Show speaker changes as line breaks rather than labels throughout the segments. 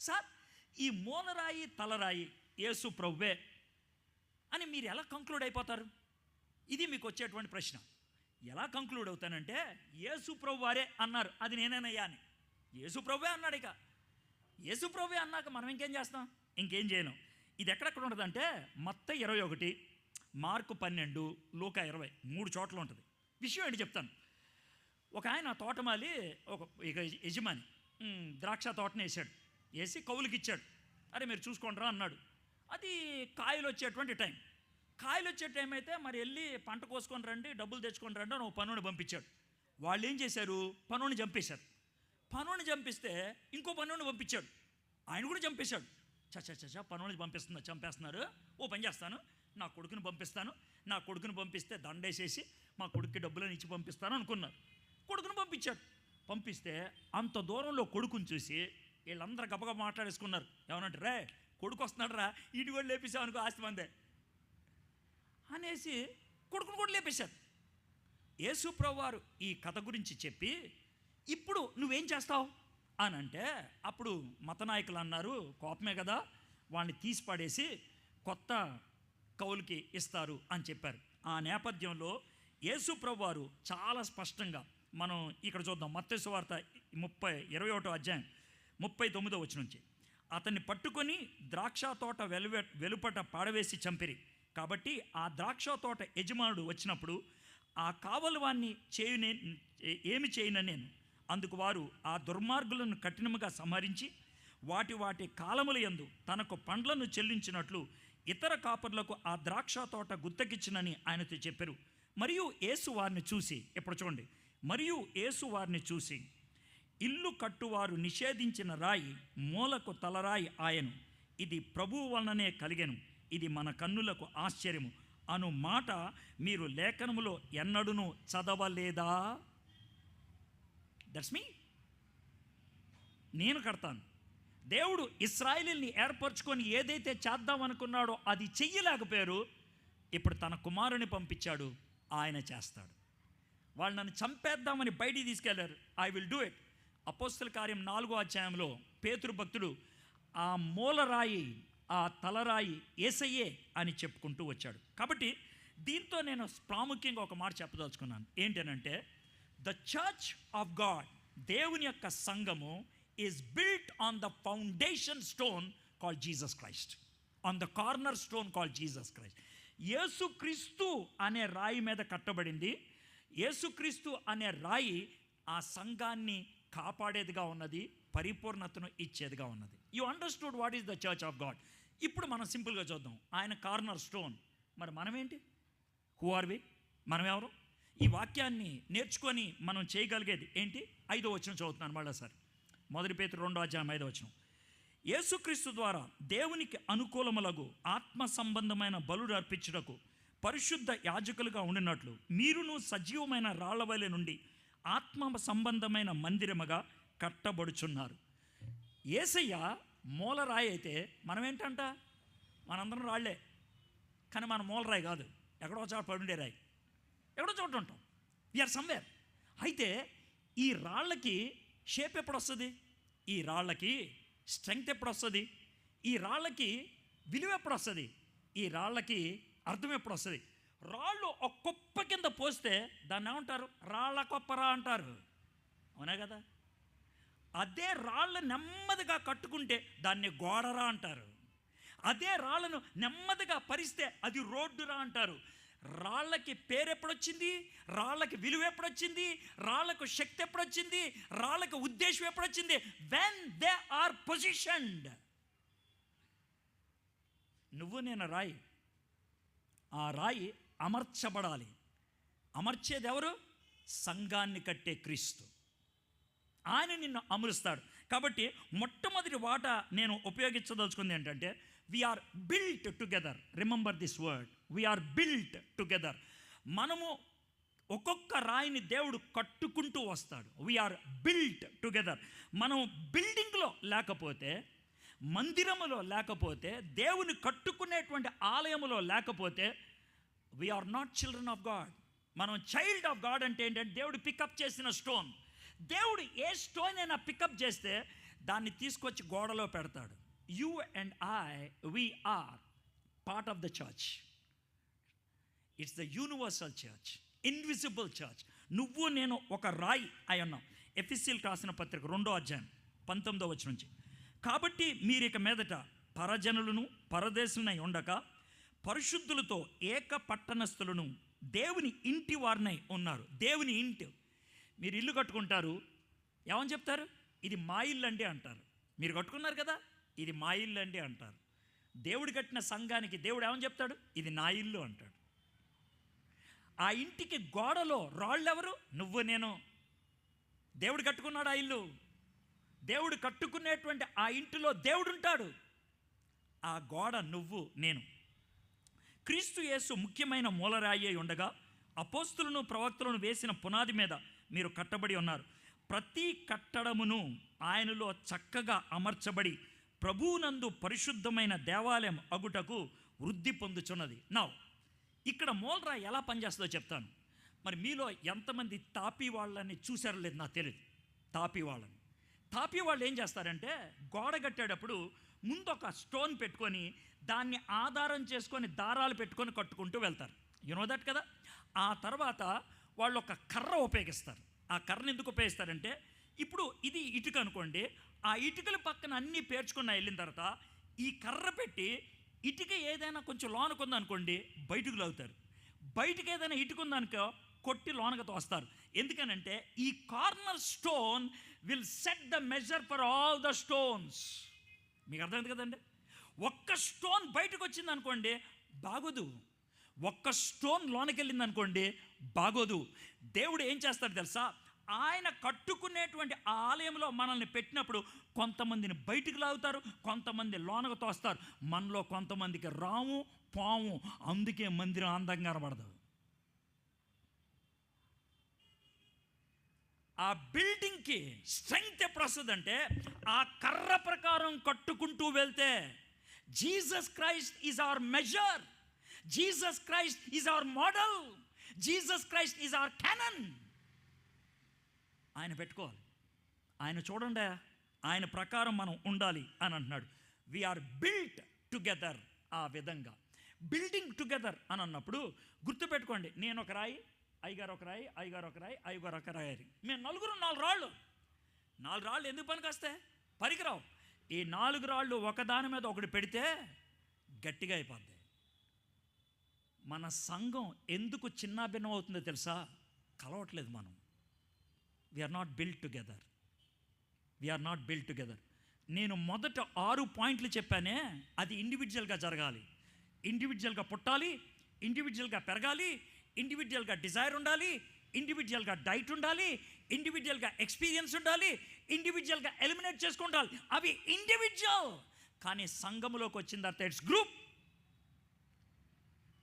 Sir ఈ మూలరాయి తలరాయి యేసు ప్రభువే అని మీరు ఎలా కంక్లూడ్ అయిపోతారు? ఇది మీకు వచ్చేటువంటి ప్రశ్న. ఎలా కంక్లూడ్ అవుతానంటే యేసు ప్రభు వారే అన్నారు, అది నేనేనయ్యా అని. యేసు ప్రభువే అన్నాడు. ఇక యేసు ప్రభువే అన్నాక మనం ఇంకేం చేస్తాం? ఇంకేం చేయను. ఇది ఎక్కడెక్కడ ఉంటుందంటే మత్తయి 21, మార్కు 12, లూకా 20, 3 చోట్ల ఉంటుంది. విషయం ఏంటి చెప్తాను. ఒక ఆయన తోటమాలి, ఒక యజమాని ద్రాక్ష తోటని వేసాడు. వేసి కౌలుకి ఇచ్చాడు. అరే మీరు చూసుకోండిరా అన్నాడు. అది కాయలు వచ్చేటువంటి టైం. కాయలు వచ్చే టైం అయితే మరి వెళ్ళి పంట కోసుకొని రండి, డబ్బులు తెచ్చుకొని రండి అని ఒక పనుని పంపించాడు. వాళ్ళు ఏం చేశారు? పనుని చంపేశారు. పనుని చంపిస్తే ఇంకో పనుని పంపించాడు. ఆయన కూడా చంపేశాడు. చచ్చా పనుని చంపేస్తున్నారు. ఓ పని చేస్తాను, నా కొడుకుని పంపిస్తాను. నా కొడుకుని పంపిస్తే దండేసేసి మా కొడుక్కి డబ్బులను ఇచ్చి పంపిస్తాను అనుకున్నారు. కొడుకుని పంపించాడు. పంపిస్తే అంత దూరంలో కొడుకుని చూసి వీళ్ళందరూ గబగబ మాట్లాడేసుకున్నారు. ఏమనంటే రే కొడుకు వస్తున్నాడు రా, ఇటు కూడా లేపేసావు అనుకో ఆస్తి మందే అనేసి కొడుకును కూడా లేపేశారు. యేసు ప్రభువారు ఈ కథ గురించి చెప్పి ఇప్పుడు నువ్వేం చేస్తావు అని అంటే అప్పుడు మత నాయకులు అన్నారు, కోపమే కదా, వాళ్ళని తీసి పడేసి కొత్త కౌలుకి ఇస్తారు అని చెప్పారు. ఆ నేపథ్యంలో యేసు ప్రభువారు చాలా స్పష్టంగా మనం ఇక్కడ చూద్దాం. మత్తయి సువార్త 21వ అధ్యాయం 39వ వచనం నుంచి, అతన్ని పట్టుకొని ద్రాక్ష తోట వెలుపట పాడవేసి చంపిరి. కాబట్టి ఆ ద్రాక్ష తోట యజమానుడు వచ్చినప్పుడు ఆ కావలివాన్ని ఏమి చేయను నేను. అందుకు వారు ఆ దుర్మార్గులను కఠినముగా సంహరించి వాటి కాలముల యందు తనకు పండ్లను చెల్లించినట్లు ఇతర కాపర్లకు ఆ ద్రాక్ష తోట గుత్తకిచ్చినని ఆయనతో చెప్పారు. మరియు యేసు వారిని చూసి, ఇప్పుడు చూడండి, మరియు యేసు వారిని చూసి ఇల్లు కట్టువారు నిషేధించిన రాయి మూలకు తలరాయి ఆయను, ఇది ప్రభువు వలననే కలిగెను, ఇది మన కన్నులకు ఆశ్చర్యము అను మాట మీరు లేఖనములో ఎన్నడూనూ చదవలేదా? That's me. నేను కడతాను. దేవుడు ఇశ్రాయేలుని ఏర్పరచుకొని ఏదైతే చేద్దామనుకున్నాడో అది చెయ్యలేకపోయారు. ఇప్పుడు తన కుమారుని పంపించాడు, ఆయన చేస్తాడు. వాళ్ళు నన్ను చంపేద్దామని బయటికి తీసుకెళ్లారు, ఐ విల్ డూ ఇట్. అపోస్తల కార్యం 4వ అధ్యాయంలో పేతురు భక్తుడు ఆ మూలరాయి ఆ తలరాయి యేసయ్యే అని చెప్పుకుంటూ వచ్చాడు. కాబట్టి దీంతో నేను ప్రాముఖ్యంగా ఒక మాట చెప్పదలుచుకున్నాను. ఏంటనంటే ద చర్చ్ ఆఫ్ గాడ్, దేవుని యొక్క సంఘము is built on the foundation stone called Jesus Christ, on the corner stone called Jesus Christ. యేసుక్రీస్తు అనే రాయి మీద కట్టబడింది. యేసుక్రీస్తు అనే రాయి ఆ సంఘాన్ని కాపాడేదిగా ఉన్నది, పరిపూర్ణతను ఇచ్చేదిగా ఉన్నది. You understood what is the church of God. ఇప్పుడు మనం సింపుల్గా చూద్దాం. ఆయన కార్నర్ స్టోన్, మరి మనమేంటి? హూ ఆర్ వి? మనం ఎవరు? ఈ వాక్యాన్ని నేర్చుకొని మనం చేయగలిగేది ఏంటి? 5వ వచనం చదువుతున్నాను మళ్ళీసారి. 1 పేతురు 2వ అధ్యాయం 5వ వచనం. యేసుక్రీస్తు ద్వారా దేవునికి అనుకూలములగు ఆత్మ సంబంధమైన బలులు అర్పించుటకు పరిశుద్ధ యాజకులుగా ఉండినట్లు మీరును సజీవమైన రాళ్లవలె నుండి ఆత్మ సంబంధమైన మందిరముగా కట్టబడుచున్నారు. యేసయ్య మూలరాయి అయితే మనం ఏంటంట? మనందరం రాళ్లే, కానీ మన మూలరాయి కాదు, ఎక్కడో చోట పడుండే రాయి, ఎక్కడో చోట ఉంటాం. We are somewhere. అయితే ఈ రాళ్ళకి షేప్ ఎప్పుడు వస్తుంది? ఈ రాళ్ళకి స్ట్రెంగ్త్ ఎప్పుడు వస్తుంది? ఈ రాళ్ళకి విలువ ఎప్పుడు వస్తుంది? ఈ రాళ్ళకి అర్థం ఎప్పుడు వస్తుంది? రాళ్ళు ఒక కుప్ప కింద పోస్తే దాన్ని ఏమంటారు? రాళ్ళ కొప్పరా అంటారు, అవునా కదా? అదే రాళ్ళు నెమ్మదిగా కట్టుకుంటే దాన్ని గోడరా అంటారు. అదే రాళ్ళను నెమ్మదిగా పరిస్తే అది రోడ్డురా అంటారు. రాళ్ళకి పేరు ఎప్పుడొచ్చింది? రాళ్ళకి విలువ ఎప్పుడొచ్చింది? రాళ్ళకు శక్తి ఎప్పుడొచ్చింది? రాళ్ళకి ఉద్దేశం ఎప్పుడొచ్చింది? When they are positioned. నువ్వు నేను రాయి, ఆ రాయి అమర్చబడాలి. అమర్చేది ఎవరు? సంఘాన్ని కట్టే క్రీస్తు. ఆయన నిన్ను అమరుస్తాడు. కాబట్టి మొట్టమొదటి వాట నేను ఉపయోగించదలుచుకుంది ఏంటంటే we are built together. Remember this word, we are built together. మనము ఒక్కొక్క రాయిని దేవుడు కట్టుకుంటూ వస్తాడు. We are built together. మనం బిల్డింగ్లో లేకపోతే, మందిరములో లేకపోతే, దేవుని కట్టుకునేటువంటి ఆలయములో లేకపోతే we are not children of God. మనం చైల్డ్ ఆఫ్ గాడ్ అంటే ఏంటంటే దేవుడు పికప్ చేసిన స్టోన్. దేవుడు ఏ స్టోన్ అయినా పికప్ చేస్తే దాన్ని తీసుకొచ్చి గోడలో పెడతాడు. You and I, we are part of the church. It's the universal church, invisible church. నువ్వు నేను ఒక రాయి అయి ఉన్నాం. ఎఫెసీయులకు రాసిన పత్రిక 2వ అధ్యాయం 19వ వచనం నుంచి, కాబట్టి మీరు ఇక మీదట పరజనులను పరదేశులనై ఉండక పరిశుద్ధులతో ఏక పట్టణస్థులను దేవుని ఇంటి వారినై ఉన్నారు. దేవుని ఇంటి, మీరు ఇల్లు కట్టుకుంటారు, ఏమని చెప్తారు? ఇది మా ఇల్లు అండి అంటారు. మీరు కట్టుకున్నారు కదా, ఇది మా ఇల్లు అండి అంటారు. దేవుడు కట్టిన సంఘానికి దేవుడు ఏమని చెప్తాడు? ఇది నా ఇల్లు అంటాడు. ఆ ఇంటికి గోడలో రాళ్ళు ఎవరు? నువ్వు నేను. దేవుడు కట్టుకున్నాడు ఆ ఇల్లు. దేవుడు కట్టుకునేటువంటి ఆ ఇంటిలో దేవుడు ఉంటాడు. ఆ గోడ నువ్వు నేను. క్రీస్తు యేసు ముఖ్యమైన మూలరాయి అయి ఉండగా అపోస్తులను ప్రవక్తలను వేసిన పునాది మీద మీరు కట్టబడి ఉన్నారు. ప్రతి కట్టడమును ఆయనలో చక్కగా అమర్చబడి ప్రభువునందు పరిశుద్ధమైన దేవాలయం అగుటకు వృద్ధి పొందుచున్నది. నా ఇక్కడ మూలరాయి ఎలా పనిచేస్తుందో చెప్తాను. మరి మీలో ఎంతమంది తాపీ వాళ్ళని చూసారో లేదు నాకు తెలియదు. తాపీ వాళ్ళు ఏం చేస్తారంటే గోడ కట్టేటప్పుడు ముందు ఒక స్టోన్ పెట్టుకొని దాన్ని ఆధారం చేసుకొని దారాలు పెట్టుకొని కట్టుకుంటూ వెళ్తారు. యు నో దట్ కదా. ఆ తర్వాత వాళ్ళు ఒక కర్ర ఉపయోగిస్తారు. ఆ కర్రను ఎందుకు ఉపయోగిస్తారంటే, ఇప్పుడు ఇది ఇటుక అనుకోండి, ఆ ఇటుకల పక్కన అన్నీ పేర్చుకున్న వెళ్ళిన తర్వాత ఈ కర్ర పెట్టి ఇటుక ఏదైనా కొంచెం లోనకుందనుకోండి బయటకు లాగుతారు. బయటకు ఏదైనా ఇటుక ఉందనుకో కొట్టి లోనకు తోస్తారు. ఎందుకనంటే ఈ corner stone will set the measure for all the stones. మీకు అర్థమైంది కదండి. ఒక్క స్టోన్ బయటకు వచ్చింది అనుకోండి బాగోదు, ఒక్క స్టోన్ లోనకి వెళ్ళింది అనుకోండి బాగోదు. దేవుడు ఏం చేస్తాడు తెలుసా? ఆయన కట్టుకునేటువంటి ఆలయంలో మనల్ని పెట్టినప్పుడు కొంతమందిని బయటికి లాగుతారు, కొంతమంది లోనకు తోస్తారు. మనలో కొంతమందికి రాము పాము, అందుకే మందిరం అందంగా కనబడదు. ఆ బిల్డింగ్కి స్ట్రెంగ్త్ ఎప్పుడు వస్తుంది అంటే ఆ కర్ర ప్రకారం కట్టుకుంటూ వెళ్తే. Jesus Christ is our measure, Jesus Christ is our model, Jesus Christ is our canon. ఆయన పెట్టుకోవాలి. ఆయన చూడండి, ఆయన ప్రకారం మనం ఉండాలి అని అంటున్నాడు. We are built together. ఆ విధంగా బిల్డింగ్ టుగెదర్ అని అన్నప్పుడు గుర్తుపెట్టుకోండి, నేను ఒక రాయి, అయ్యగారు ఒక రాయి, అయ్యగారు ఒక రాయి, అయ్యగారు ఒక రాయి, మేము నలుగురు 4 రాళ్ళు. 4 రాళ్ళు ఎందుకు పనికి వస్తాయి? పనికిరావు. ఈ 4 రాళ్ళు ఒకదాని మీద ఒకటి పెడితే గట్టిగా అయిపోద్ది. మన సంఘం ఎందుకు చిన్నాభిన్నం అవుతుందో తెలుసా? కలవట్లేదు మనం. We are not built together. We are not built together. నేను మొదట 6 పాయింట్లు చెప్పానే, అది ఇండివిజువల్గా జరగాలి. ఇండివిజువల్గా పుట్టాలి, ఇండివిజువల్గా పెరగాలి, ఇండివిజువల్గా డిజైర్ ఉండాలి, ఇండివిజువల్గా డైట్ ఉండాలి, ఇండివిజువల్గా ఎక్స్పీరియన్స్ ఉండాలి, ఇండివిజువల్గా ఎలిమినేట్ చేసుకుంటాలి. అవి ఇండివిజువల్. కానీ సంఘంలోకి వచ్చిన తర్వాత ఇట్స్ గ్రూప్.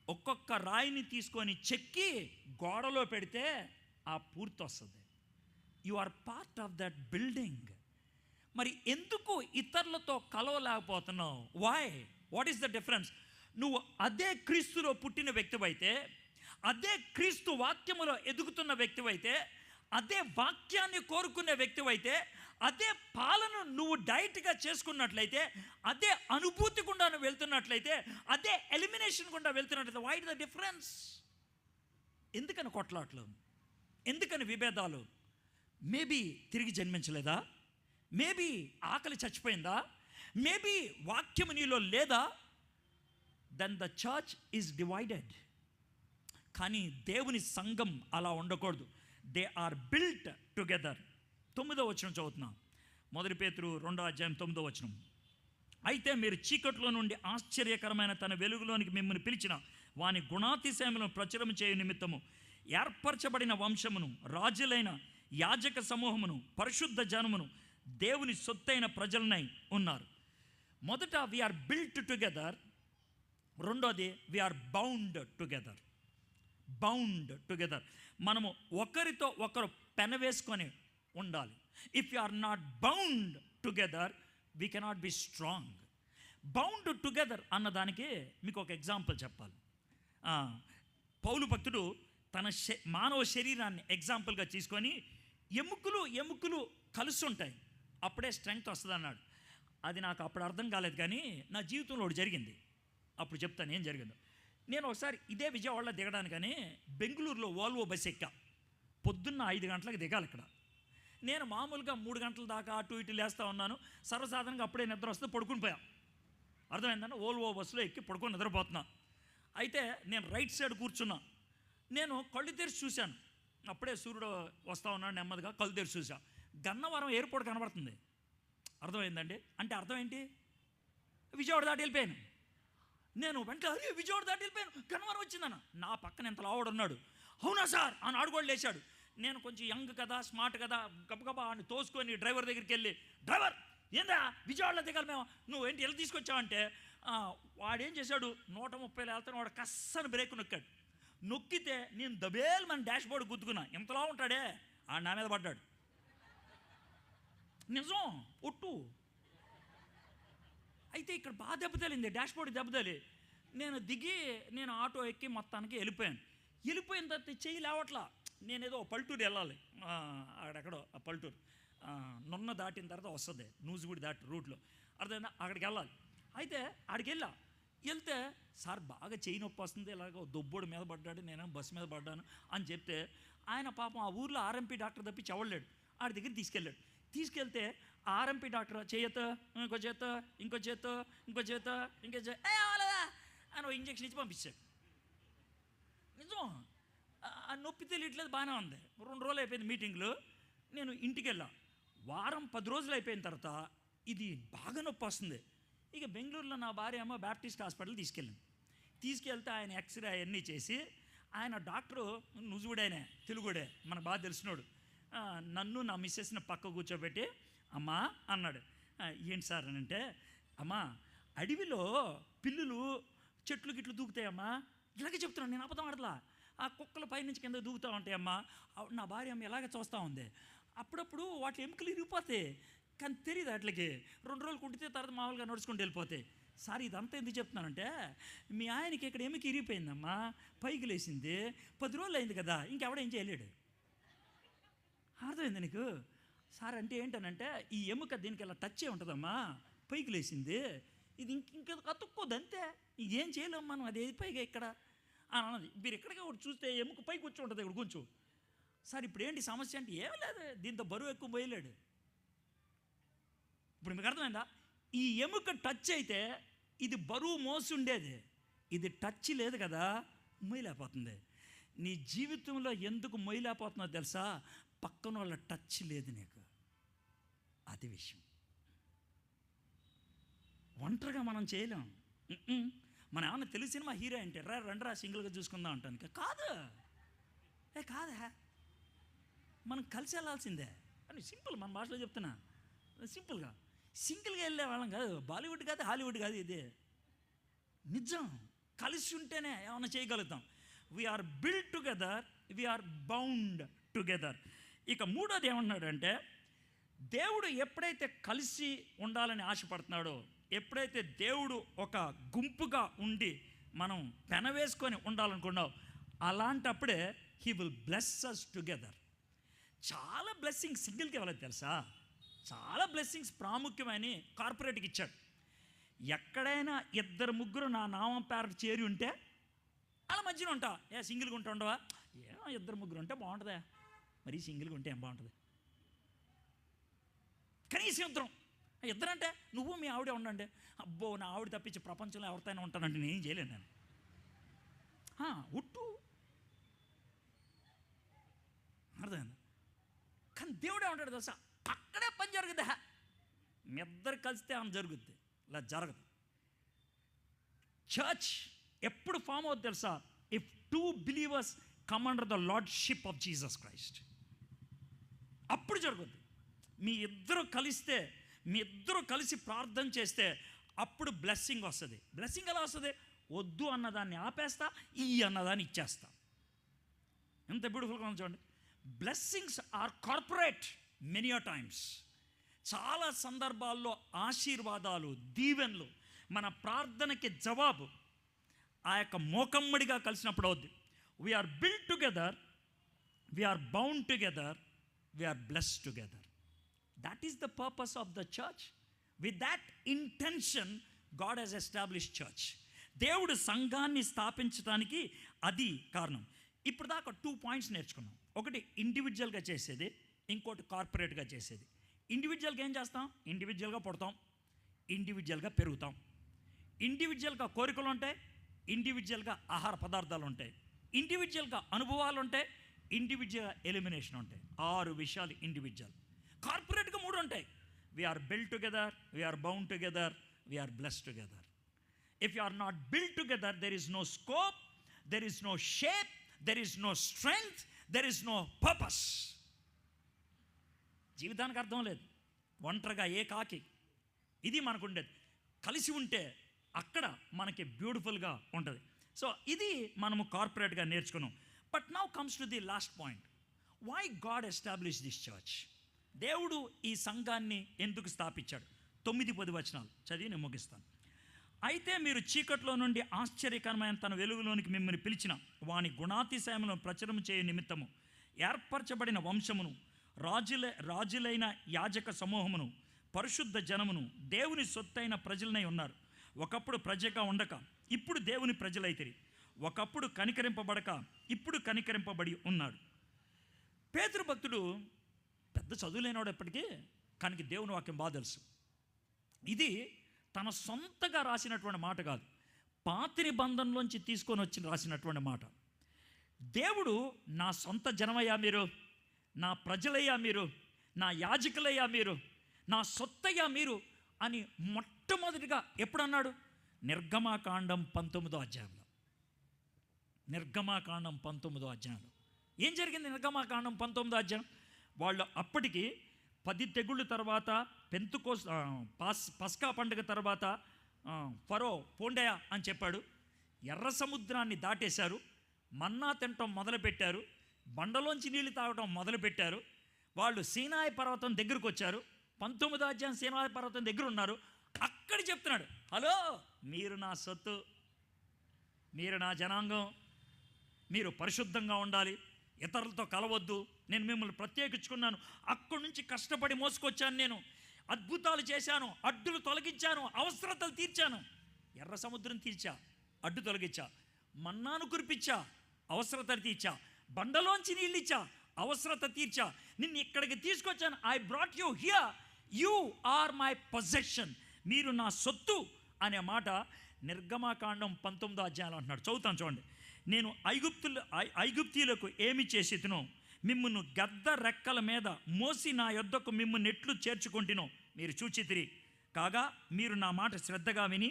ఒక్కొక్క రాయిని తీసుకొని చెక్కి గోడలో పెడితే ఆ పూర్తి వస్తుంది. You are part of that building. మరి ఎందుకు ఇతరులతో కలవలేకపోతున్నావు? Why? What is the difference? నువ్వు అదే క్రీస్తులో పుట్టిన వ్యక్తివైతే, అదే క్రీస్తు వాక్యములో ఎదుగుతున్న వ్యక్తివైతే, అదే వాక్యాన్ని కోరుకునే వ్యక్తివైతే, అదే పాలను నువ్వు డైట్గా చేసుకున్నట్లయితే, అదే అనుభూతి గుండా నువ్వు వెళ్తున్నట్లయితే, అదే ఎలిమినేషన్ గుండా వెళ్తున్నట్లయితే, వై ద డిఫరెన్స్? ఎందుకని కొట్లాట్లు? ఎందుకని విభేదాలు? మేబీ తిరిగి జన్మించలేదా? మేబీ ఆకలి చచ్చిపోయిందా? మేబీ వాక్యము నీలో లేదా? Then the church is divided. కానీ దేవుని సంఘం అలా ఉండకూడదు. They are built together. 9వ వచనం చదువుతున్నాం. 1 పేతురు 2వ అధ్యాయం 9వ వచనం. అయితే మీరు చీకట్లో నుండి ఆశ్చర్యకరమైన తన వెలుగులోనికి మిమ్మల్ని పిలిచిన వాని గుణాతిశయములను ప్రచురం చేయు నిమిత్తము ఏర్పరచబడిన వంశమును, రాజులైన యాజక సమూహమును, పరిశుద్ధ జనమును, దేవుని సొత్తైన ప్రజలనై ఉన్నారు. మొదట వీఆర్ బిల్ట్ టుగెదర్, రెండోది we are bound together. Bound together. మనము ఒకరితో ఒకరు పెనవేసుకొని ఉండాలి. If you are not bound together we cannot be strong. Bound together అన్నదానికి మీకు ఒక ఎగ్జాంపుల్ చెప్పాలి. పౌలు భక్తుడు తన మానవ శరీరాన్ని ఎగ్జాంపుల్గా తీసుకొని ఎముకలు కలుస్తుంటాయి. అప్పుడే స్ట్రెంగ్త్ వస్తుంది అన్నాడు. అది నాకు అప్పుడు అర్థం కాలేదు, కానీ నా జీవితంలో ఒకటి జరిగింది. అప్పుడు చెప్తాను ఏం జరిగిందో. నేను ఒకసారి ఇదే విజయవాడలో దిగడానికని బెంగళూరులో ఓల్వో బస్ ఎక్కా. పొద్దున్న 5 గంటలకు దిగాలి ఇక్కడ. నేను మామూలుగా 3 గంటల దాకా అటు ఇటు లేస్తూ ఉన్నాను. సర్వసాధారణంగా అప్పుడే నిద్ర వస్తే పడుకుని పోయాం. అర్థమైందంటే ఓల్వో బస్సులో ఎక్కి పడుకొని నిద్రపోతున్నా. అయితే నేను రైట్ సైడ్ కూర్చున్నా. నేను కళ్ళు తెరిచి చూశాను. అప్పుడే సూర్యుడు వస్తూ ఉన్నాడు నెమ్మదిగా. కళ్ళు తెరిచి చూసా, గన్నవరం ఎయిర్పోర్ట్ కనబడుతుంది. అర్థమైందండి. అంటే అర్థం ఏంటి? విజయవాడ దాటి వెళ్ళిపోయాను. నేను వెంటనే విజయవాడ దాటి వెళ్ళిపోయాను, గన్నవరం వచ్చిందన్న. నా పక్కన ఎంత లావాడు ఉన్నాడు. అవునా సార్ అని ఆడుకోడు లేచాడు. నేను కొంచెం యంగ్ కదా, స్మార్ట్ కదా, గబగబా అని తోసుకొని డ్రైవర్ దగ్గరికి వెళ్ళి, డ్రైవర్ ఏందా విజయవాడలో దిగాలి మేము, నువ్వు ఏంటి ఎలా తీసుకొచ్చావంటే, వాడేం చేశాడు, 130 వెళ్తాను, వాడు కస్సని బ్రేక్ నొక్కాడు. నొక్కితే నేను దబేలు మన డాష్ బోర్డు గుద్దుకున్నా. ఎంతలా ఉంటాడే ఆ నా మీద పడ్డాడు. నిజం ఒట్టు. అయితే ఇక్కడ బాగా దెబ్బతలింది, డాష్ బోర్డు దెబ్బతలి. నేను దిగి నేను ఆటో ఎక్కి మొత్తానికి వెళ్ళిపోయాను. వెళ్ళిపోయిన తర్వాత చెయ్యి లేవట్లా. నేనేదో పల్లెటూరు వెళ్ళాలి, అక్కడెక్కడో ఆ పల్లెటూరు నున్న దాటిన తర్వాత వస్తుంది, నూజిగుడి దాటి రూట్లో. అర్థమైందా, అక్కడికి వెళ్ళాలి. అయితే అక్కడికి వెళ్తే సార్ బాగా చెయ్యి నొప్పి వస్తుంది, ఇలాగ దొబ్బోడు మీద పడ్డాడు, నేను బస్సు మీద పడ్డాను అని చెప్తే, ఆయన పాపం ఆ ఊర్లో ఆర్ఎంపీ డాక్టర్ తప్పి చెవడలేడు. ఆడి దగ్గర తీసుకెళ్తే ఆర్ఎంపీ డాక్టర్ చేయత ఇంకో చేత ఇంకో చేత ఇంకో చేత ఇంకో చేత అని ఇంజక్షన్ ఇచ్చి పంపించాడు. నిజం ఆ నొప్పి తెలియట్లేదు, బాగానే ఉంది. 2 రోజులు అయిపోయింది మీటింగ్లు. నేను ఇంటికి వెళ్ళా. వారం 10 రోజులు అయిపోయిన తర్వాత ఇది బాగా నొప్పి వస్తుంది. ఇక బెంగళూరులో నా భార్య ఏమో బ్యాప్టిస్ట్ హాస్పిటల్ తీసుకెళ్తే ఆయన ఎక్స్రే అవన్నీ చేసి, ఆయన డాక్టరు నుజువుడైనా తెలుగుడే, మనకు బాగా తెలిసినోడు. నన్ను నా మిస్సెస్ని పక్క కూర్చోబెట్టి, అమ్మా అన్నాడు. ఏంటి సార్ అని అంటే, అమ్మా అడవిలో పిల్లులు చెట్లు గిట్లు దూకుతాయమ్మా, ఇలాగే చెప్తున్నాను, నేను అబద్ధం ఆడలా. ఆ కుక్కలు పైనుంచి కింద దూకుతూ ఉంటాయమ్మా. నా భార్య అమ్మ ఎలాగ చూస్తూ ఉంది. అప్పుడప్పుడు వాటి ఎముకలు ఇరిగిపోతాయి, కానీ తెలియదు వాటికి. 2 రోజులు కుట్టితే తర్వాత మామూలుగా నడుచుకుంటూ వెళ్ళిపోతాయి. సార్ ఇదంతా ఎందుకు చెప్తున్నానంటే, మీ ఆయనకి ఇక్కడ ఎముక ఇరిగిపోయిందమ్మా, పైకి లేచింది, 10 రోజులు అయింది కదా, ఇంకెవడేం చేయలేడు. అర్థమైంది నీకు? సార్ అంటే ఏంటనంటే, ఈ ఎముక దీనికి ఇలా టచ్ అయి ఉంటుందమ్మా, పైకి లేచింది, ఇది ఇంకా అతుక్కోదు అంతే, ఇదేం చేయలేము మనం, అది పైగా ఇక్కడ అన్నది. మీరు ఎక్కడికి ఒకటి చూస్తే ఎముక పైకి వచ్చి ఉంటుంది ఇక్కడ కొంచెం. సార్ ఇప్పుడు ఏంటి సమస్య అంటే, ఏమీ లేదు, దీంతో బరువు ఎక్కువ పోయలేడు. ఇప్పుడు మీకు అర్థమైందా? ఈ ఎముక టచ్ అయితే ఇది బరువు మోసుండేది, ఇది టచ్ లేదు కదా, మొయ్యలేకపోతుంది. నీ జీవితంలో ఎందుకు మొయ్యలేకపోతుందో తెలుసా? పక్కన వాళ్ళ టచ్ లేదు నీకు, అది విషయం. ఒంటరిగా మనం చేయలేం. మనం ఏమన్నా తెలిసిన మా హీరో అంటే రండ్రా సింగిల్గా చూసుకుందాం అంటాను కాదు. కాదా, మనం కలిసి వెళ్ళాల్సిందే అని సింపుల్. మన భాషలో చెప్తున్నా, సింపుల్గా సింగిల్గా వెళ్ళే వాళ్ళం కాదు. బాలీవుడ్ కాదు, హాలీవుడ్ కాదు, ఇదే నిజం. కలిసి ఉంటేనే ఏమన్నా చేయగలుగుతాం. We are build together, we are bound together. ఇక మూడోది ఏమన్నాడంటే, దేవుడు ఎప్పుడైతే కలిసి ఉండాలని ఆశపడుతున్నాడో, ఎప్పుడైతే దేవుడు ఒక గుంపుగా ఉండి మనం పెనవేసుకొని ఉండాలనుకున్నావు, అలాంటప్పుడే he will bless us together. చాలా బ్లెస్సింగ్స్ సింగిల్కి ఇవ్వలేదు తెలుసా, చాలా బ్లెస్సింగ్స్ ప్రాముఖ్యమని కార్పొరేట్కి ఇచ్చాడు. ఎక్కడైనా 2-3 నా నామం పేరు చేరి ఉంటే వాళ్ళ మధ్యన ఉంటా. సింగిల్గా ఉంటా ఉండవా? 2-3 ఉంటే బాగుంటుందా? మరి సింగిల్గా ఉంటే ఏం బాగుంటుంది? కనీసం ఇద్దరంటే నువ్వు మీ ఆవిడే ఉండండి. అబ్బో నా ఆవిడ తప్పించి ప్రపంచంలో ఎవరితోనే ఉంటానంటే నేనేం చేయలేను నేను. ఉట్టు అర్థమైంది. కానీ దేవుడే ఉంటాడు తెలుసా, అక్కడే పని జరుగుద్ది. మీ ఇద్దరు కలిస్తే ఆమె జరుగుద్ది, ఇలా జరగదు. చర్చ్ ఎప్పుడు ఫామ్ అవుతుంది తెలుసా? If 2 believers come under the lordship of Jesus Christ, అప్పుడు జరుగుద్ది. మీ ఇద్దరు కలిస్తే, మీ ఇద్దరు కలిసి ప్రార్థన చేస్తే అప్పుడు బ్లెస్సింగ్ వస్తుంది. బ్లెస్సింగ్ ఎలా వస్తుంది? వద్దు అన్నదాన్ని ఆపేస్తా, ఈ అన్నదాన్ని ఇచ్చేస్తా. ఎంత బ్యూటిఫుల్గా చూడండి. Blessings are corporate many a times. చాలా సందర్భాల్లో ఆశీర్వాదాలు, దీవెనలు, మన ప్రార్థనకి జవాబు ఆ యొక్క మోకమ్మడిగా కలిసినప్పుడు అవుద్ది. We are build together, we are bound together, we are blessed together. That is the purpose of the church. With that intention God has establish church. దేవుడు సంఘాన్ని స్థాపించడానికి అది కారణం. ఇప్పుడు దాకా 2 పాయింట్స్ నేర్చుకున్నాం. ఒకటి ఇండివిజువల్గా చేసేది, ఇంకోటి కార్పొరేట్గా చేసేది. ఇండివిజువల్గా ఏం చేస్తాం? ఇండివిజువల్గా పుడతాం, ఇండివిజువల్గా పెరుగుతాం, ఇండివిజువల్గా కోరికలు ఉంటాయి, ఇండివిజువల్గా ఆహార పదార్థాలు ఉంటాయి, ఇండివిజువల్గా అనుభవాలు ఉంటాయి, ఇండివిజువల్ ఎలిమినేషన్ ఉంటాయి. 6 విషయాలు ఇండివిజువల్. కార్పొరేట్గా 3 ఉంటాయి. We are build together, we are bound together, we are blessed together. If you are not build together, there is no scope, there is no shape, there is no strength, there is no purpose. జీవితానికి అర్థం లేదు. ఒంటరిగా ఏకాకి, ఇది మనకు ఉండేది. కలిసి ఉంటే అక్కడ మనకి బ్యూటిఫుల్గా ఉంటుంది. సో ఇది మనము కార్పొరేట్గా నేర్చుకున్నాం. But now comes to the last point. Why God establish this church? దేవుడు ఈ సంఘాన్ని ఎందుకు స్థాపించాడు? 9-10 వచనాలు చదివి నేను ముగిస్తాను. అయితే మీరు చీకట్లో నుండి ఆశ్చర్యకరమైన తన వెలుగులోనికి మిమ్మల్ని పిలిచిన వాని గుణాతిశయములను ప్రచురం చేయ నిమిత్తము ఏర్పరచబడిన వంశమును, రాజులైన యాజక సమూహమును, పరిశుద్ధ జనమును, దేవుని సొత్తైన ప్రజలనై ఉన్నారు. ఒకప్పుడు ప్రజగా ఉండక ఇప్పుడు దేవుని ప్రజలైతిరి. ఒకప్పుడు కనికరింపబడక ఇప్పుడు కనికరింపబడి ఉన్నాడు. పేతురు భక్తుడు పెద్ద చదువులేనివాడు ఎప్పటికీ, కానీ దేవుని వాక్యం బాగా తెలుసు. ఇది తన సొంతగా రాసినటువంటి మాట కాదు, పాత నిబంధనలోంచి తీసుకొని వచ్చి రాసినటువంటి మాట. దేవుడు నా సొంత జనమయ్యా మీరు, నా ప్రజలయ్యా మీరు, నా యాజకులయ్యా మీరు, నా సొత్తయ్యా మీరు అని మొట్టమొదటిగా ఎప్పుడు అన్నాడు? నిర్గమాకాండం 19వ అధ్యాయంలో. నిర్గమాకాండం 19వ అధ్యాయంలో ఏం జరిగింది? నిర్గమాకాండం 19వ అధ్యాయం. వాళ్ళు అప్పటికి 10 తెగుళ్ళ తర్వాత, పస్కా పండుగ తర్వాత ఫరో పోండయా అని చెప్పాడు. ఎర్ర సముద్రాన్ని దాటేశారు, మన్నా తినటం మొదలుపెట్టారు, బండలోంచి నీళ్లు తాగటం మొదలుపెట్టారు. వాళ్ళు సీనాయి పర్వతం దగ్గరకు వచ్చారు. 19వ అధ్యాయం సీనాయి పర్వతం దగ్గర ఉన్నారు. అక్కడ చెప్తున్నాడు, హలో మీరు నా సొత్తు, మీరు నా జనాంగం, మీరు పరిశుద్ధంగా ఉండాలి, ఇతరులతో కలవద్దు, నేను మిమ్మల్ని ప్రత్యేకించుకున్నాను, అక్కడి నుంచి కష్టపడి మోసుకొచ్చాను, నేను అద్భుతాలు చేశాను, అడ్డులు తొలగించాను, అవసరతలు తీర్చాను. ఎర్ర సముద్రం తీర్చా, అడ్డు తొలగించా, మన్నాను కురిపించా, అవసరతలు తీర్చా, బండలోంచి నీళ్ళు ఇచ్చా, అవసరత తీర్చా, నిన్ను ఇక్కడికి తీసుకొచ్చాను. I brought you here, you are my possession, మీరు నా సొత్తు అనే మాట నిర్గమాకాండం 19వ అధ్యాయంలో అంటున్నాడు. చదువుతాను చూడండి. నేను ఐగుప్తీయులకు ఏమి చేసితునో మిమ్మును గద్ద రెక్కల మీద మోసి నా యొద్దకు మిమ్మును ఎట్లు చేర్చుకుంటునో మీరు చూచితిరి. కాగా మీరు నా మాట శ్రద్ధగా విని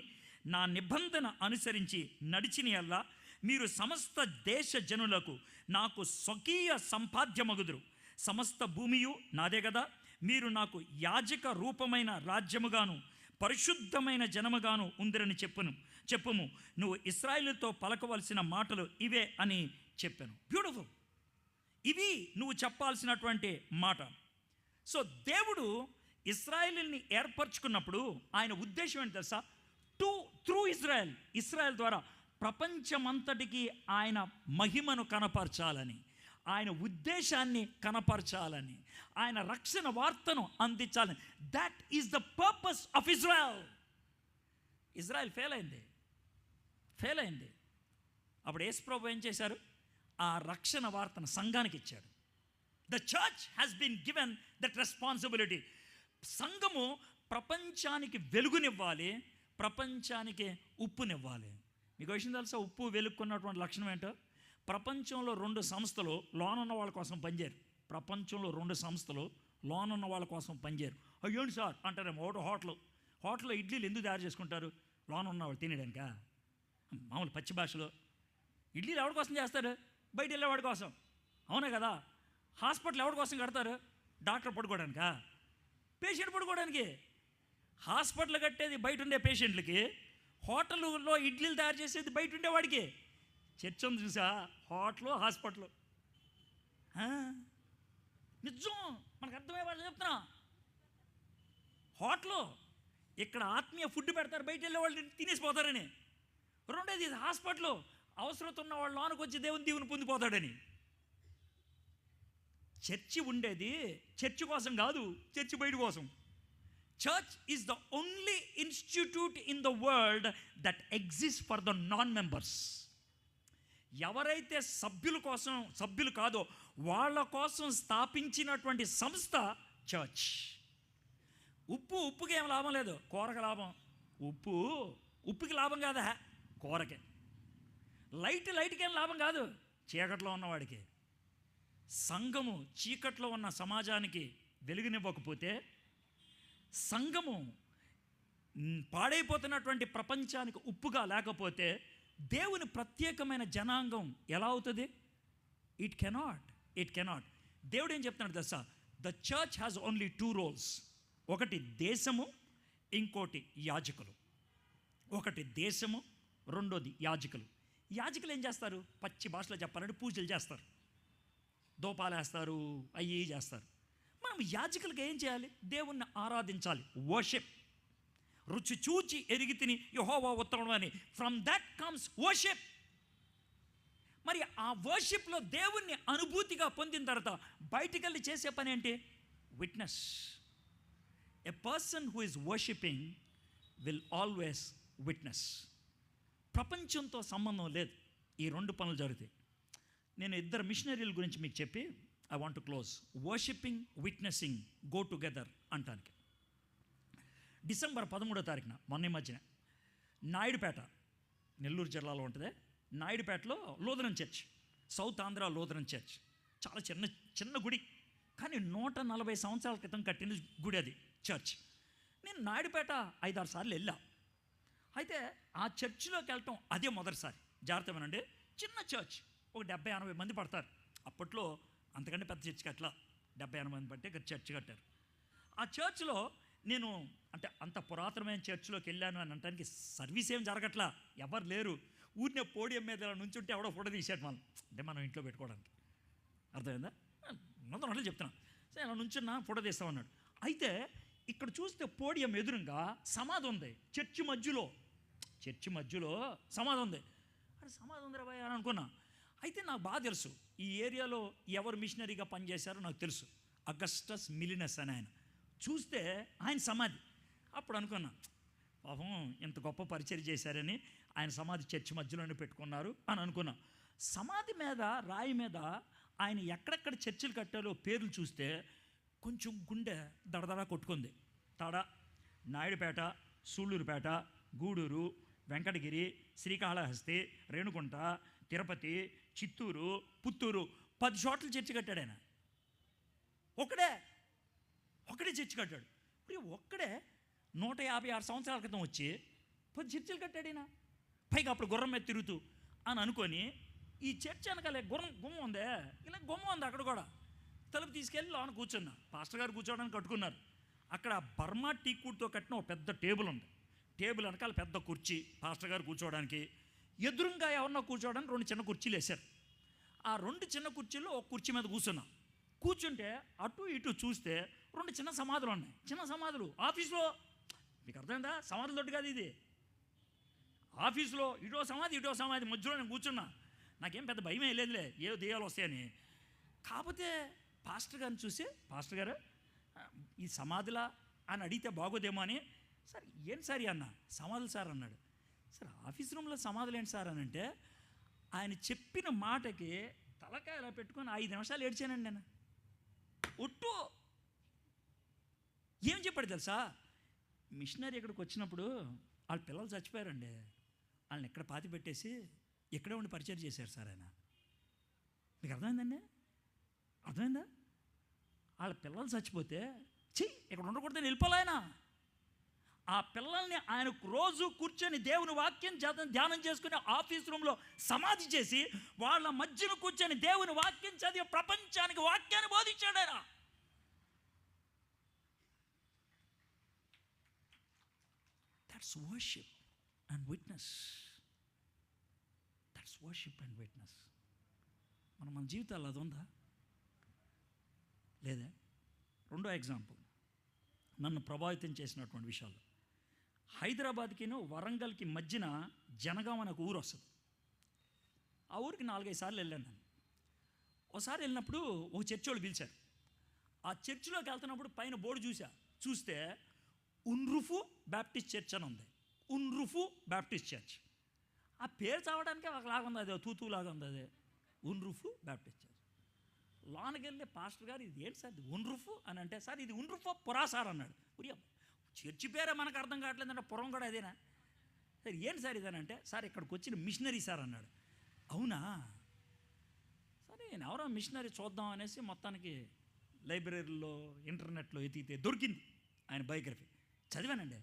నా నిబంధన అనుసరించి నడిచిన యెల్లా మీరు సమస్త దేశ జనులకు నాకు స్వకీయ సంపాద్యమగుదురు. సమస్త భూమియు నాదే కదా. మీరు నాకు యాజక రూపమైన రాజ్యముగాను పరిశుద్ధమైన జనముగాను ఉందిరని చెప్పుము. నువ్వు ఇశ్రాయేలుతో పలకవలసిన మాటలు ఇవే అని చెప్పాను. బ్యూటిఫుల్. ఇవి నువ్వు చెప్పాల్సినటువంటి మాట. సో దేవుడు ఇశ్రాయేలుని ఏర్పరచుకున్నప్పుడు ఆయన ఉద్దేశం ఏంటి తెలుసా? త్రూ ఇశ్రాయేల్ ద్వారా ప్రపంచమంతటికి ఆయన మహిమను కనపరచాలని, ఆయన ఉద్దేశాన్ని కనపరచాలని, ఆయన రక్షణ వార్తను అందించాలని. That is the purpose of Israel. Israel fail అయింది. అప్పుడు యేసు ప్రభు ఏం చేశారు? ఆ రక్షణ వార్తను సంఘానికి ఇచ్చాడు. The church has been given that responsibility. సంఘము ప్రపంచానికి వెలుగునివ్వాలి, ప్రపంచానికి ఉప్పునివ్వాలి. మీకు విషయం తెలుసా? ఉప్పు వెలుగుకున్నటువంటి లక్షణం ఏంటో? ప్రపంచంలో 2 సంస్థలు లోనున్న వాళ్ళ కోసం పనిచేయరు. ప్రపంచంలో 2 సంస్థలు లోనున్న వాళ్ళ కోసం పనిచేయరు. అయ్యోండి సార్ అంటారేమో. ఒకటి హోటల్లో ఇడ్లీలు ఎందుకు తయారు చేసుకుంటారు? లోనున్న వాళ్ళు తినేయడానిక? మామూలు పచ్చి భాషలో ఇడ్లీలు ఎవరి కోసం చేస్తారు? బయట వెళ్ళేవాడి కోసం. అవునే కదా. హాస్పిటల్ ఎవరి కోసం కడతారు? డాక్టర్ పడుకోవడానికా? పేషెంట్ పడుకోవడానికి. హాస్పిటల్ కట్టేది బయట ఉండే పేషెంట్లకి, హోటల్లో ఇడ్లీలు తయారు చేసేది బయట ఉండేవాడికి. చర్చ ఉంది చూసా, హోటలు హాస్పిటల్. నిజం, మనకు అర్థమయ్యే వాళ్ళు చెప్తున్నా. హోటలు ఇక్కడ ఆత్మీయ ఫుడ్ పెడతారు, బయట వెళ్ళే వాళ్ళు తినేసిపోతారని. రెండోది హాస్పిటల్ అవసరం ఉన్న వాళ్ళు లోనకు వచ్చి దేవుని దీవుని పొందిపోతాడని. చర్చి ఉండేది చర్చి కోసం కాదు, చర్చి బయట కోసం. Church is the only institute in the world that exist for the non members. ఎవరైతే సభ్యులు కాదో వాళ్ళ కోసం స్థాపించినటువంటి సంస్థ చర్చ్. ఉప్పుకి ఏం లాభం లేదు, కూరకు లాభం. ఉప్పుకి లాభం కాదా, కూరకే. లైట్కి ఏం లాభం కాదు, చీకట్లో ఉన్నవాడికి. సంఘము చీకట్లో ఉన్న సమాజానికి వెలుగునివ్వకపోతే, సంఘము పాడైపోతున్నటువంటి ప్రపంచానికి ఉప్పుగా లేకపోతే, దేవుని ప్రత్యేకమైన జనాంగం ఎలా అవుతుంది? It cannot. దేవుడు ఏం చెప్తున్నాడు తెలుసా? The church has only 2 roles. ఒకటి దేశము, ఇంకోటి యాజకులు. రెండోది యాజకులు. యాజకులు ఏం చేస్తారు? పచ్చి భాషలో చెప్పాలంటే పూజలు చేస్తారు, దోపాలు వేస్తారు, అయ్యి చేస్తారు. మనం యాజకులకి ఏం చేయాలి? దేవుణ్ణి ఆరాధించాలి, వర్షిప్. రుచి చూచి ఎరిగి తిని యెహోవా ఉత్తముడు అని, ఫ్రమ్ దట్ కమ్స్ వర్షిప్. మరి ఆ వర్షిప్లో దేవుణ్ణి అనుభూతిగా పొందిన తర్వాత బయటికి వెళ్ళి చేసే పని ఏంటి? Witness. A person who is worshipping will always witness. ప్రపంచంతో సంబంధం లేదు, ఈ 2 పనులు జరుగుతాయి. నేను 2 మిషనరీల గురించి మీకు చెప్పి I want to close. Worshipping, witnessing go together అంటానికి. డిసెంబర్ 13వ తారీఖున మొన్న మధ్యన నాయుడుపేట, నెల్లూరు జిల్లాలో ఉంటుంది, నాయుడుపేటలో Lutheran church, south Andhra Lutheran church. చాలా చిన్న గుడి, కానీ 140 సంవత్సరాల క్రితం కట్టిన గుడి అది, చర్చ్. నేను నాయుడుపేట 5-6 సార్లు వెళ్ళా. అయితే ఆ చర్చిలోకి వెళ్ళటం అదే మొదటిసారి. జాగ్రత్త వినండి, చిన్న చర్చ్, ఒక 70-80 మంది పడతారు. అప్పట్లో అంతకంటే పెద్ద చర్చ్ కట్టలా, 70-80 మంది పట్టే చర్చ్ కట్టారు. ఆ చర్చ్లో నేను అంటే అంత పురాతనమైన చర్చ్లోకి వెళ్ళాను అని అనడానికి సర్వీస్ ఏం జరగట్లా, ఎవరు లేరు. ఊరినే పోడియం మీద ఇలా నుంచుంటే ఎవడో ఫోటో తీసాడు అంటే మనం ఇంట్లో పెట్టుకోవడానికి. అర్థమైందా? మొత్తం చెప్తున్నాను. సరే ఇలా నుంచున్నా ఫోటో తీస్తామన్నాడు. అయితే ఇక్కడ చూస్తే పోడియం ఎదురుగా సమాధి ఉంది, చర్చి మధ్యలో సమాధి ఉంది. అరే సమాధి ఉందిరా బాయ్ అని అనుకున్నా. అయితే నాకు బాగా తెలుసు ఈ ఏరియాలో ఎవరు మిషనరీగా పనిచేశారో నాకు తెలుసు. అగస్టస్ మిలినస్ అని ఆయన. చూస్తే ఆయన సమాధి. అప్పుడు అనుకున్నా, పాపం ఇంత గొప్ప పరిచయం చేశారని ఆయన సమాధి చర్చి మధ్యలోనే పెట్టుకున్నారు అని అనుకున్నా. సమాధి మీద, రాయి మీద ఆయన ఎక్కడెక్కడ చర్చిలు కట్టారో పేర్లు చూస్తే కొంచెం గుండె దడదడా కొట్టుకుంది. నాయుడుపేట, సూళ్ళూరుపేట, గూడూరు, వెంకటగిరి, శ్రీకాళహస్తి, రేణుగుంట, తిరుపతి, చిత్తూరు, పుత్తూరు, 10 చోట్ల చర్చి కట్టాడు ఆయన. ఒక్కడే చర్చి కట్టాడు. మరి ఒక్కడే 156 సంవత్సరాల క్రితం వచ్చి 10 చర్చిలు కట్టాడు ఈయన. పైగా అప్పుడు గుర్రం మీద తిరుగుతూ అని అనుకొని, ఈ చర్చ్ వెనకాలే గుమ్మ ఉందే, ఇలా గుమ్మ ఉంది అక్కడ కూడా. తలుపు తీసుకెళ్ళి లోన కూర్చున్నా. పాస్టర్ గారు కూర్చోవడానికి కట్టుకున్నారు. అక్కడ బర్మా టీకూడ్తో కట్టిన ఒక పెద్ద టేబుల్ ఉంది. టేబుల్ వెనకాల పెద్ద కుర్చీ పాస్టర్ గారు కూర్చోవడానికి. ఎదురుగా ఎవరన్నా కూర్చోవడానికి 2 చిన్న కుర్చీలు వేశారు. ఆ 2 చిన్న కుర్చీల్లో ఒక కుర్చీ మీద కూర్చున్నా. కూర్చుంటే అటు ఇటు చూస్తే 2 చిన్న సమాధులు ఉన్నాయి. చిన్న సమాధులు ఆఫీస్లో. మీకు అర్థమైందా? సమాధులు దొడ్డు కాదు ఇది. ఆఫీసులో ఇటో సమాధి మధ్యలో నేను కూర్చున్నా. నాకేం పెద్ద భయమే లేదులే, ఏ దెయ్యాలు వస్తాయని. కాకపోతే పాస్టర్ గారిని చూసి, పాస్టర్ గారు ఈ సమాధులా అని అడిగితే బాగోదేమో అని, సార్ ఏంటి సార్ అన్న, సమాధులు సార్ అన్నాడు. సార్ ఆఫీస్ రూమ్లో సమాధులు ఏంటి సార్ అని అంటే, ఆయన చెప్పిన మాటకి తలకాయ ఇలా పెట్టుకొని 5 నిమిషాలు ఏడ్చానండి నేను. ఒట్టు ఏం చెప్పాడు తెలుసా? మిషనరీ ఇక్కడికి వచ్చినప్పుడు వాళ్ళ పిల్లలు చచ్చిపోయారండి, వాళ్ళని ఎక్కడ పాతి పెట్టేసి ఇక్కడే ఉండి పరిచయం చేశారు సార్ ఆయన. మీకు అర్థమైందండి? అర్థమైందా? వాళ్ళ పిల్లలు చచ్చిపోతే ఇక్కడ ఉండకూడదని వెళ్ళిపోలే ఆయన. ఆ పిల్లల్ని ఆయన రోజు కూర్చొని దేవుని వాక్యం ధ్యానం చేసుకుని ఆఫీస్ రూమ్లో సమాధి చేసి వాళ్ళ మధ్యన కూర్చొని దేవుని వాక్యం చదివి ప్రపంచానికి వాక్యాన్ని బోధించాడు ఆయన. That's worship and witness. That's worship and witness. మన జీవితాల్లో అది ఉందా? లేదా? 2వ ఎగ్జాంపుల్ నన్ను ప్రభావితం చేసినటువంటి విషయాలు. హైదరాబాద్కి వరంగల్కి మధ్యన జనగాం అనే ఒక ఊరు వస్తుంది. ఆ ఊరికి 4-5 సార్లు వెళ్ళాను నేను. ఒకసారి వెళ్ళినప్పుడు ఒక చర్చి వాళ్ళు పిలిచారు. ఆ చర్చిలోకి వెళ్తున్నప్పుడు పైన బోర్డు చూస్తే ఉన్రుఫు బ్యాప్టిస్ట్ చర్చ్ అని ఉంది. ఉన్రుఫు బ్యాప్టిస్ట్ చర్చ్. ఆ పేరు చదవడానికే ఒకలాగా ఉంది, అది తూతూలాగా ఉంది. అదే ఉన్రుఫు బ్యాప్టిస్ట్ చర్చ్. లోనకి వెళ్ళి పాస్టర్ గారు ఇది ఏంటి సార్ ఇది ఉన్రుఫు అని అంటే, సార్ ఇది ఉన్రుఫు పురా సార్ అన్నాడు. ఉరియా చర్చి పేరే మనకు అర్థం కావట్లేదంటే పురం కూడా అదేనా సార్, ఏంటి సార్ ఇదేనంటే, సార్ ఇక్కడికి వచ్చిన మిషనరీ సార్ అన్నాడు. అవునా సరే నేను ఎవరో మిషనరీ చూద్దాం అనేసి మొత్తానికి లైబ్రరీలో ఇంటర్నెట్లో ఎతికితే దొరికింది ఆయన బయోగ్రఫీ. చదివానండి.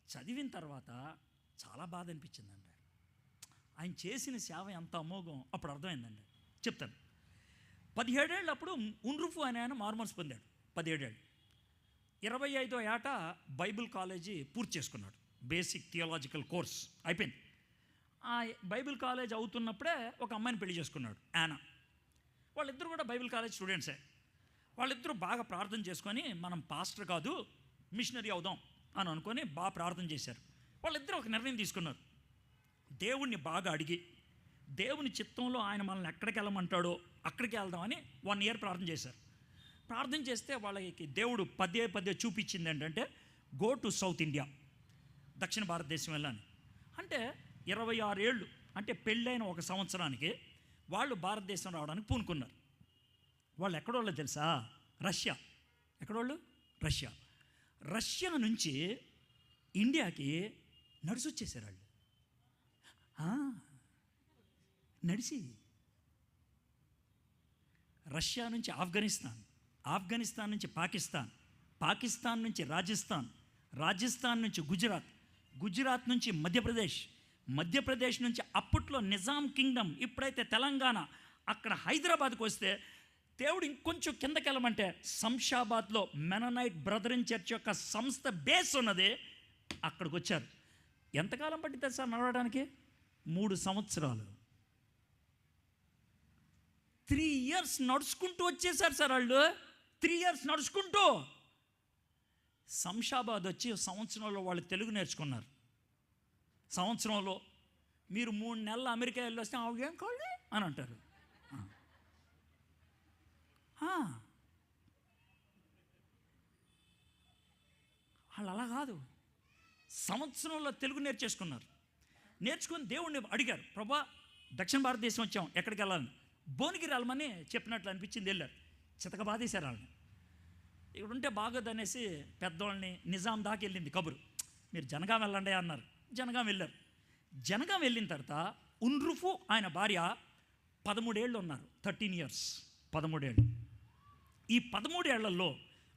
చదివిన తర్వాత చాలా బాధ అనిపించిందండి. ఆయన చేసిన సేవ ఎంత అమోఘం అప్పుడు అర్థమైందండి. చెప్తాను. 17 ఏళ్ళు అప్పుడు ఉన్రుఫు అనే ఆయన మార్మన్స్ పొందాడు. 17 ఏళ్ళు. 25వ ఏట బైబిల్ కాలేజీ పూర్తి చేసుకున్నాడు. బేసిక్ థియాలజికల్ కోర్స్ అయిపోయింది. ఆ బైబిల్ కాలేజ్ అవుతున్నప్పుడే ఒక అమ్మాయిని పెళ్లి చేసుకున్నాడు, యానా. వాళ్ళిద్దరు కూడా బైబిల్ కాలేజ్ స్టూడెంట్సే. వాళ్ళిద్దరూ బాగా ప్రార్థన చేసుకొని మనం పాస్టర్ కాదు మిషనరీ అవుదాం అని అనుకొని బాగా ప్రార్థన చేశారు. వాళ్ళిద్దరూ ఒక నిర్ణయం తీసుకున్నారు. దేవుణ్ణి బాగా అడిగి దేవుని చిత్తంలో ఆయన మనల్ని ఎక్కడికి వెళ్ళమంటాడో అక్కడికి వెళ్దామని 1 year ప్రార్థన చేశారు. ప్రార్థన చేస్తే వాళ్ళకి దేవుడు పదే చూపించింది ఏంటంటే, గో టు సౌత్ ఇండియా, దక్షిణ భారతదేశం వెళ్ళాను. అంటే 26 ఏళ్ళు అంటే పెళ్ళైన 1 సంవత్సరానికి వాళ్ళు భారతదేశం రావడానికి పూనుకున్నారు. వాళ్ళు ఎక్కడోళ్ళో తెలుసా? రష్యా. ఎక్కడోళ్ళు? రష్యా. రష్యా నుంచి ఇండియాకి నడిచి వచ్చేసారు వాళ్ళు. నడిచి రష్యా నుంచి ఆఫ్ఘనిస్తాన్, ఆఫ్ఘనిస్తాన్ నుంచి పాకిస్తాన్, పాకిస్తాన్ నుంచి రాజస్థాన్, రాజస్థాన్ నుంచి గుజరాత్, గుజరాత్ నుంచి మధ్యప్రదేశ్, మధ్యప్రదేశ్ నుంచి అప్పట్లో నిజాం కింగ్డమ్, ఇప్పుడైతే తెలంగాణ, అక్కడ హైదరాబాద్కి వస్తే దేవుడు ఇంకొంచెం కిందకి వెళ్ళమంటే శంషాబాద్లో మెననైట్ బ్రదరన్ చర్చ్ యొక్క సంస్థ బేస్ ఉన్నది. అక్కడికి వచ్చారు. ఎంతకాలం పట్టింది సార్ నడవడానికి? 3 సంవత్సరాలు. 3 years నడుచుకుంటూ వచ్చేసారు సార్ వాళ్ళు. 3 years నడుచుకుంటూ శంషాబాద్ వచ్చి సంవత్సరంలో వాళ్ళు తెలుగు నేర్చుకున్నారు. సంవత్సరంలో మీరు 3 నెలలు అమెరికా వెళ్ళి వస్తే ఏం కావాలి అని అంటారు. వాళ్ళు అలా కాదు, సంవత్సరంలో తెలుగు నేర్చేసుకున్నారు. నేర్చుకుని దేవుణ్ణి అడిగారు, ప్రభా దక్షిణ భారతదేశం వచ్చాం, ఎక్కడికి వెళ్ళాలని? భువనగిరి వెళ్ళమని చెప్పినట్లు అనిపించింది. వెళ్ళారు. చితక బాధేశారు వాళ్ళని. ఇక్కడ ఉంటే బాగోదనేసి పెద్దవాళ్ళని నిజాం దాకా వెళ్ళింది కబురు. మీరు జనగాం వెళ్ళండి అన్నారు. జనగాం వెళ్ళారు. జనగాం వెళ్ళిన తర్వాత ఉన్రుఫు ఆయన భార్య 13 ఏళ్ళు ఉన్నారు. 13 years, 13 ఏళ్ళు. ఈ 13 ఏళ్లలో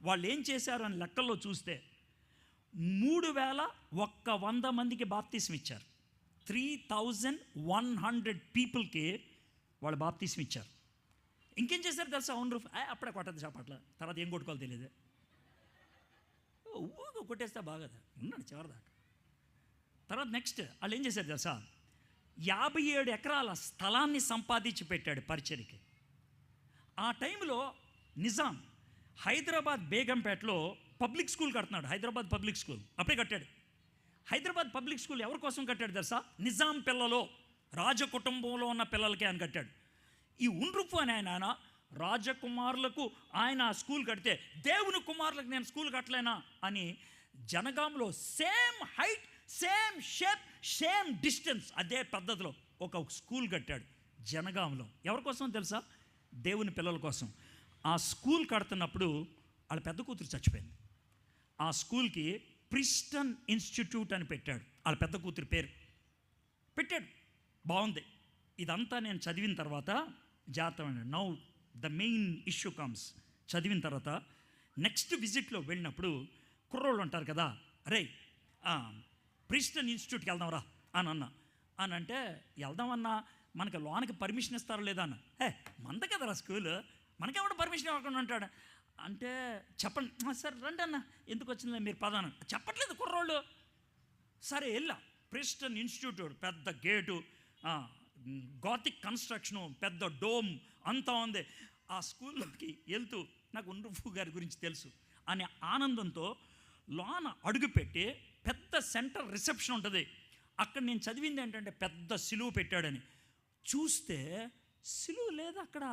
వాళ్ళు ఏం చేశారు అని లెక్కల్లో చూస్తే 3100 మందికి బాప్తీసం ఇచ్చారు. 3100 పీపుల్కి వాళ్ళు బాప్తీసం ఇచ్చారు. ఇంకేం చేశారు తెలుసా? ఉన్రుఫు అప్పుడే కొట్టదు చాపట్ల, తర్వాత ఏం కొట్టుకోవాలి తెలియదు. ఊగా కొట్టేస్తే బాగదా, ఉన్నాడు చివరిదాకా. తర్వాత నెక్స్ట్ వాళ్ళు ఏం చేశారు తెలుసా? 57 ఎకరాల స్థలాన్ని సంపాదించి పెట్టాడు పరిచర్యకి. ఆ టైంలో నిజాం హైదరాబాద్ బేగంపేటలో పబ్లిక్ స్కూల్ కడుతున్నాడు. హైదరాబాద్ పబ్లిక్ స్కూల్ అప్పుడే కట్టాడు. హైదరాబాద్ పబ్లిక్ స్కూల్ ఎవరి కోసం కట్టాడు తెలుసా? నిజాం పిల్లలో, రాజకుటుంబంలో ఉన్న పిల్లలకే అని కట్టాడు. ఈ ఉన్రుఫు అనే ఆయన రాజకుమారులకు ఆయన స్కూల్ కడితే దేవుని కుమారులకు నేను స్కూల్ కట్టలేనా అని జనగాంలో same height, same shape, same distance, అదే పద్ధతిలో ఒక స్కూల్ కట్టాడు జనగాంలో. ఎవరి కోసం తెలుసా? దేవుని పిల్లల కోసం. ఆ స్కూల్ కడుతున్నప్పుడు వాళ్ళ పెద్ద కూతురు చచ్చిపోయింది. ఆ స్కూల్కి ప్రిస్టన్ ఇన్స్టిట్యూట్ అని పెట్టాడు. వాళ్ళ పెద్ద కూతురు పేరు పెట్టాడు. బాగుంది. ఇదంతా నేను చదివిన తర్వాత జాగ్రత్త. Now the main issue comes. చదివిన తర్వాత నెక్స్ట్ విజిట్లో వెళ్ళినప్పుడు కుర్రోళ్ళు ఉంటారు కదా, అరే ప్రిస్టన్ ఇన్స్టిట్యూట్కి వెళ్దాంరా అని అన్నా. అని అంటే వెళ్దామన్నా మనకి లోనికి పర్మిషన్ ఇస్తారో లేదా అన్న. మంద కదరా స్కూల్, మనకెవడ పర్మిషన్ ఇవ్వకుండా ఉంటాడు అంటే చెప్పండి సార్ రండి అన్న, ఎందుకు వచ్చింది మీరు పదాన చెప్పట్లేదు కుర్రోళ్ళు. సరే వెళ్ళా. ప్రిస్టన్ ఇన్స్టిట్యూట్ పెద్ద గేటు, గాతిక్ కన్స్ట్రక్షను, పెద్ద డోమ్ అంతా ఉంది. ఆ స్కూల్లోకి వెళ్తూ నాకు ఉన్రుఫు గారి గురించి తెలుసు అనే ఆనందంతో లోన అడుగుపెట్టి పెద్ద సెంటర్ రిసెప్షన్ ఉంటుంది. అక్కడ నేను చదివింది ఏంటంటే పెద్ద సిలువ పెట్టాడని. చూస్తే సిలువ లేదు అక్కడ.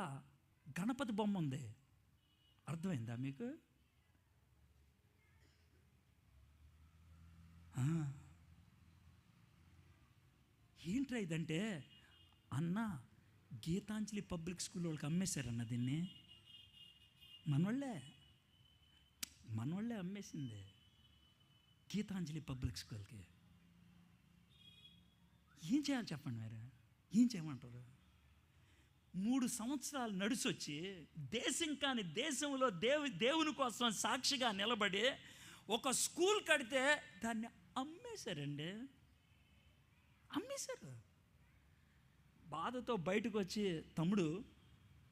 గణపతి బొమ్మ ఉంది. అర్థమైందా మీకు? ఏంట్రా ఇదంటే, అన్న గీతాంజలి పబ్లిక్ స్కూల్ వాళ్ళకి అమ్మేశారన్న దీన్ని. మనోళ్ళే అమ్మేసింది గీతాంజలి పబ్లిక్ స్కూల్కి. ఏం చేయాలి చెప్పండి మీరు? ఏం చేయమంటారు? 3 సంవత్సరాలు నడిచొచ్చి దేశం కాని దేశంలో దేవుని కోసం సాక్షిగా నిలబడి ఒక స్కూల్ కడితే దాన్ని అమ్మేశారండి. అమ్మేశారు. బాధతో బయటకు వచ్చి, తమ్ముడు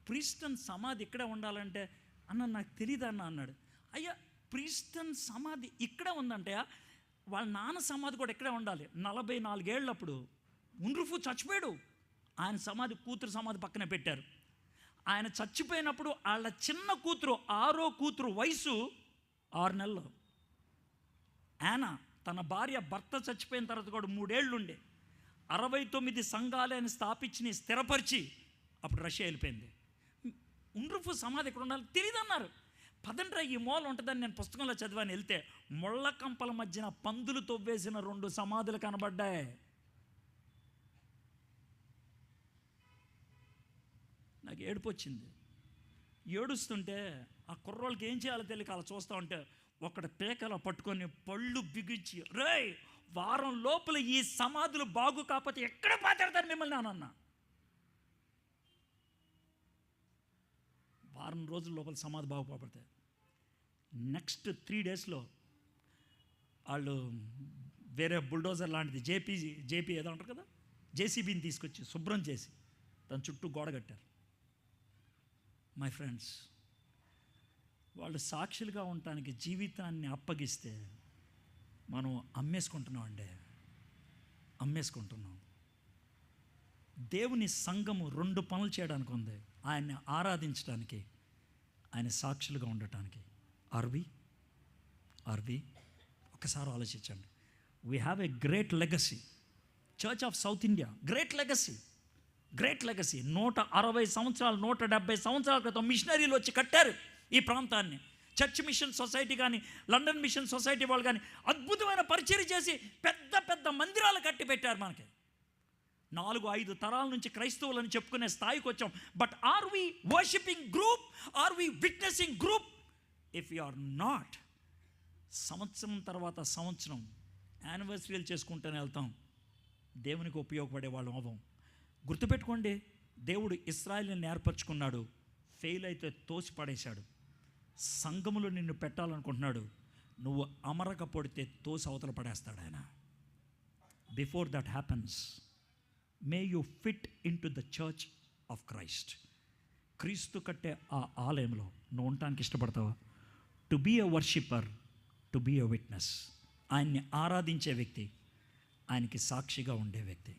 ప్రిస్టన్ సమాధి ఇక్కడే ఉండాలంటే, అన్న నాకు తెలియదు అన్న అన్నాడు. అయ్యా ప్రిస్టన్ సమాధి ఇక్కడే ఉందంటే వాళ్ళ నాన్న సమాధి కూడా ఇక్కడే ఉండాలి. 44 ఏళ్ళప్పుడు ఉండ్రుఫు చచ్చిపోయాడు. ఆయన సమాధి, కూతురు సమాధి పక్కనే పెట్టారు. ఆయన చచ్చిపోయినప్పుడు వాళ్ళ చిన్న కూతురు, 6వ కూతురు వయసు 6 నెలలు. ఆయన తన భార్య భర్త చచ్చిపోయిన తర్వాత కూడా 3 ఏళ్ళుండే 69 సంఘాలు ఆయన స్థాపించి స్థిరపరిచి అప్పుడు రష్యా వెళ్ళిపోయింది. ఉండ్రుఫు సమాధి ఎక్కడ ఉండాలి తెలియదు అన్నారు. పదండ్రా ఈ మూల ఉంటుందని నేను పుస్తకంలో చదివాను. వెళ్తే ముళ్ళ కంపల మధ్యన పందులు తవ్వేసిన 2 సమాధులు కనబడ్డాయి. నాకు ఏడుపు వచ్చింది. ఏడుస్తుంటే ఆ కుర్రోళ్ళకి ఏం చేయాలో తెలియక అలా చూస్తూ ఉంటే ఒకటి పేకలా పట్టుకొని పళ్ళు బిగించి, రేయ్ వారం లోపల ఈ సమాధులు బాగు కాకపోతే ఎక్కడ పాతాడతారు మిమ్మల్ని అన్న. వారం రోజుల లోపల సమాధి బాగుపడతాయి. నెక్స్ట్ 3 డేస్లో వాళ్ళు వేరే బుల్డోజర్ లాంటిది జేపీ ఏదో అంటారు కదా, జేసీబీని తీసుకొచ్చి శుభ్రం చేసి దాని చుట్టూ గోడ కట్టారు. మై ఫ్రెండ్స్, వాళ్ళు సాక్షులుగా ఉండటానికి జీవితాన్ని అప్పగిస్తే మనం అమ్మేసుకుంటున్నాం. దేవుని సంఘము 2 పనులు చేయడానికి ఉంది. ఆయన్ని ఆరాధించడానికి, ఆయన సాక్షులుగా ఉండటానికి. ఆర్వి ఒకసారి ఆలోచించండి. We have a great legacy. Church of south India great legacy. 160 సంవత్సరాలు 170 సంవత్సరాల క్రితం మిషనరీలు వచ్చి కట్టారు ఈ ప్రాంతాన్ని. చర్చ్ మిషన్ సొసైటీ కానీ, లండన్ మిషన్ సొసైటీ వాళ్ళు కానీ అద్భుతమైన పరిచర్య చేసి పెద్ద పెద్ద మందిరాలు కట్టి పెట్టారు. మనకి 4-5 తరాల నుంచి క్రైస్తవులని చెప్పుకునే స్థాయికి వచ్చాం. But are we worshipping group? Are we witnessing group? If you are not, సంవత్సరం తర్వాత సంవత్సరం యానివర్సరీలు చేసుకుంటూనే వెళ్తాం, దేవునికి ఉపయోగపడే వాళ్ళం అవ్వం. గుర్తుపెట్టుకోండి, దేవుడు ఇశ్రాయేలుని ఏర్పరచుకున్నాడు, ఫెయిల్ అయితే తోసి పడేశాడు. సంఘములో నిన్ను పెట్టాలనుకుంటున్నాడు, నువ్వు అమరక పడితే తోసి అవతల పడేస్తాడు ఆయన. Before that happens, may you fit in to the church of Christ. క్రీస్తు కట్టే ఆ ఆలయంలో నువ్వు ఉండటానికి ఇష్టపడతావా? To be a worshipper, to be a witness. ఆయన్ని ఆరాధించే వ్యక్తి, ఆయనకి సాక్షిగా ఉండే వ్యక్తి.